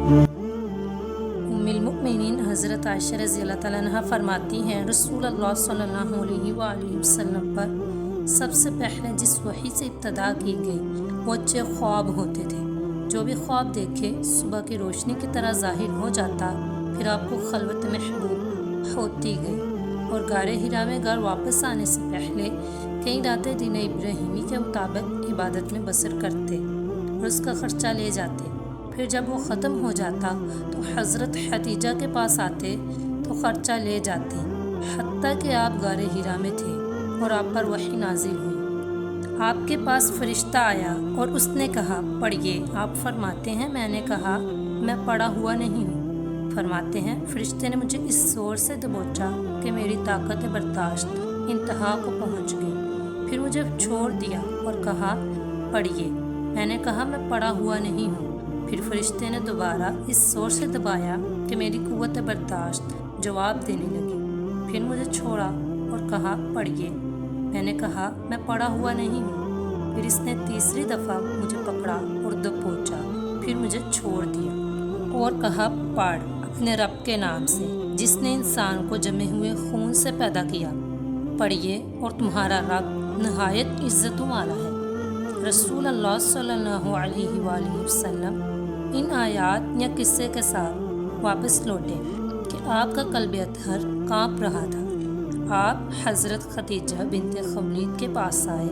ام المؤمنین حضرت عائشہ رضی اللہ تعالیٰ عنہ فرماتی ہیں رسول اللہ صلی اللہ علیہ وآلہ وسلم پر سب سے پہلے جس وحی سے ابتدا کی گئی وہ اچھے خواب ہوتے تھے۔ جو بھی خواب دیکھے صبح کی روشنی کی طرح ظاہر ہو جاتا، پھر آپ کو خلوت محبوب ہوتی گئی اور غار حرا میں گھر واپس آنے سے پہلے کئی راتیں دین ابراہیمی کے مطابق عبادت میں بسر کرتے اور اس کا خرچہ لے جاتے۔ پھر جب وہ ختم ہو جاتا تو حضرت خدیجہ کے پاس آتے تو خرچہ لے جاتے، حتیٰ کہ آپ غار حرا میں تھے اور آپ پر وحی نازل ہوئی۔ آپ کے پاس فرشتہ آیا اور اس نے کہا پڑھیے۔ آپ فرماتے ہیں میں نے کہا میں پڑھا ہوا نہیں ہوں۔ فرماتے ہیں فرشتے نے مجھے اس زور سے دبوچا کہ میری طاقت برداشت انتہا کو پہنچ گئی، پھر مجھے چھوڑ دیا اور کہا پڑھیے۔ میں نے کہا میں پڑھا ہوا نہیں ہوں۔ پھر فرشتے نے دوبارہ اس زور سے دبایا کہ میری قوت برداشت جواب دینے لگی، پھر مجھے چھوڑا اور کہا پڑھیے۔ میں نے کہا میں پڑھا ہوا نہیں ہوں۔ پھر اس نے تیسری دفعہ مجھے پکڑا اور دبوچا، پھر مجھے چھوڑ دیا اور کہا پڑھ اپنے رب کے نام سے جس نے انسان کو جمے ہوئے خون سے پیدا کیا، پڑھیے اور تمہارا رب نہایت عزت والا ہے۔ رسول اللہ صلی اللہ علیہ وآلہ وسلم ان آیات یا قصے کے ساتھ واپس لوٹے کہ آپ کا قلب اطہر کانپ رہا تھا۔ آپ حضرت خدیجہ بنت خویلد کے پاس آئے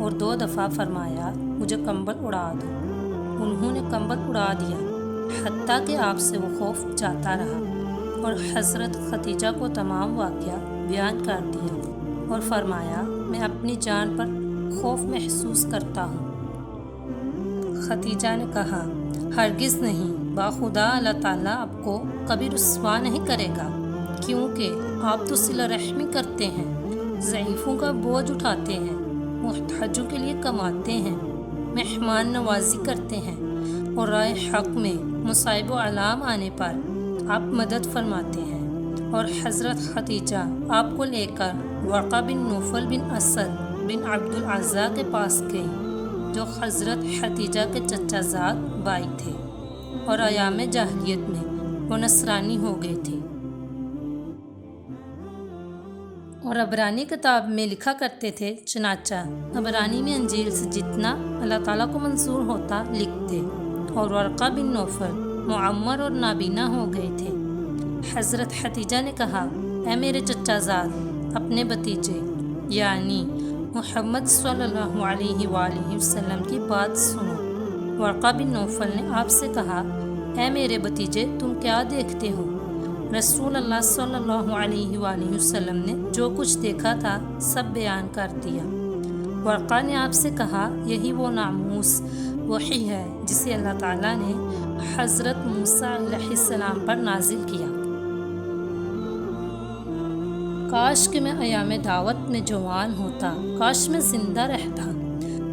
اور 2 دفعہ فرمایا مجھے کمبل اڑا دو۔ انہوں نے کمبل اڑا دیا حتیٰ کہ آپ سے وہ خوف جاتا رہا اور حضرت خدیجہ کو تمام واقعہ بیان کر دیا اور فرمایا میں اپنی جان پر خوف محسوس کرتا ہوں۔ خدیجہ نے کہا ہرگز نہیں، باخدا اللہ تعالیٰ آپ کو کبھی رسوا نہیں کرے گا، کیونکہ آپ تو صلہ رحمی کرتے ہیں، ضعیفوں کا بوجھ اٹھاتے ہیں، محتاجوں کے لیے کماتے ہیں، مہمان نوازی کرتے ہیں اور رائے حق میں مصائب و علام آنے پر آپ مدد فرماتے ہیں۔ اور حضرت خدیجہ آپ کو لے کر ورقہ بن نوفل بن اسد بن عبد العزیٰ کے پاس گئی، جو حضرت خدیجہ کے چچا زاد بھائی تھے اور ایام جاہلیت میں وہ نصرانی ہو گئے تھے اور عبرانی کتاب میں لکھا کرتے تھے، چنانچہ عبرانی میں انجیل سے جتنا اللہ تعالیٰ کو منظور ہوتا لکھتے، اور ورقہ بن نوفل معمر اور نابینا ہو گئے تھے۔ حضرت خدیجہ نے کہا اے میرے چچا زاد، اپنے بھتیجے یعنی محمد صلی اللہ علیہ وآلہ وسلم کی بات سنو۔ ورقہ بن نوفل نے آپ سے کہا اے میرے بھتیجے تم کیا دیکھتے ہو؟ رسول اللہ صلی اللہ علیہ وآلہ وسلم نے جو کچھ دیکھا تھا سب بیان کر دیا۔ ورقہ نے آپ سے کہا یہی وہ ناموس وحی ہے جسے اللہ تعالیٰ نے حضرت موسیٰ علیہ السلام پر نازل کیا۔ کاش کہ میں ایام دعوت میں جوان ہوتا، کاش میں زندہ رہتا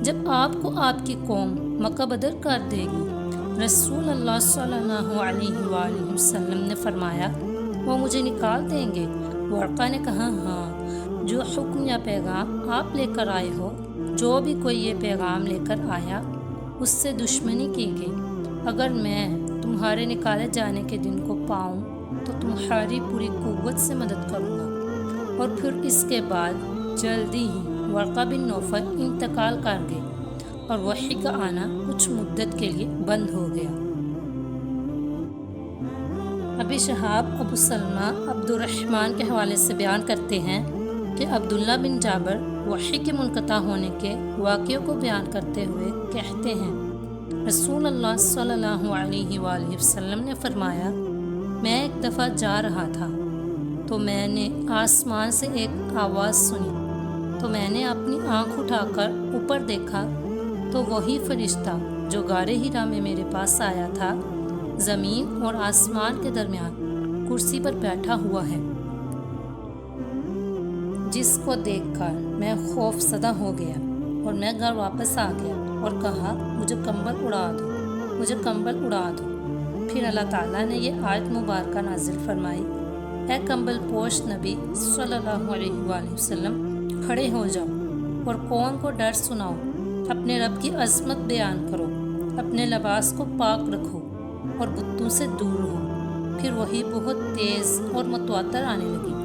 جب آپ کو آپ کی قوم مکہ بدر کر دے گی۔ رسول اللہ صلی اللہ علیہ وآلہ وسلم نے فرمایا وہ مجھے نکال دیں گے؟ ورقہ نے کہا ہاں، جو حکم یا پیغام آپ لے کر آئے ہو، جو بھی کوئی یہ پیغام لے کر آیا اس سے دشمنی کی گئی۔ اگر میں تمہارے نکالے جانے کے دن کو پاؤں تو تمہاری پوری قوت سے مدد کروں گا۔ اور پھر اس کے بعد جلدی ہی ورقہ بن نوفل انتقال کر گئے اور وحی کا آنا کچھ مدت کے لیے بند ہو گیا۔ ابی شہاب ابو سلمہ عبد الرحمن کے حوالے سے بیان کرتے ہیں کہ عبداللہ بن جابر وحی کے منقطع ہونے کے واقعوں کو بیان کرتے ہوئے کہتے ہیں رسول اللہ صلی اللہ علیہ وآلہ وسلم نے فرمایا میں ایک دفعہ جا رہا تھا تو میں نے آسمان سے ایک آواز سنی، تو میں نے اپنی آنکھ اٹھا کر اوپر دیکھا تو وہی فرشتہ جو غار حرا میں میرے پاس آیا تھا زمین اور آسمان کے درمیان کرسی پر بیٹھا ہوا ہے، جس کو دیکھ کر میں خوف زدہ ہو گیا اور میں گھر واپس آ گیا اور کہا مجھے کمبل اڑا دو، مجھے کمبل اڑا دو۔ پھر اللہ تعالیٰ نے یہ آیت مبارکہ نازل فرمائی اے کمبل پوش نبی صلی اللہ علیہ وآلہ وسلم کھڑے ہو جاؤ اور قوم کو ڈر سناؤ، اپنے رب کی عظمت بیان کرو، اپنے لباس کو پاک رکھو اور بتوں سے دور رہو۔ پھر وہی بہت تیز اور متواتر آنے لگی۔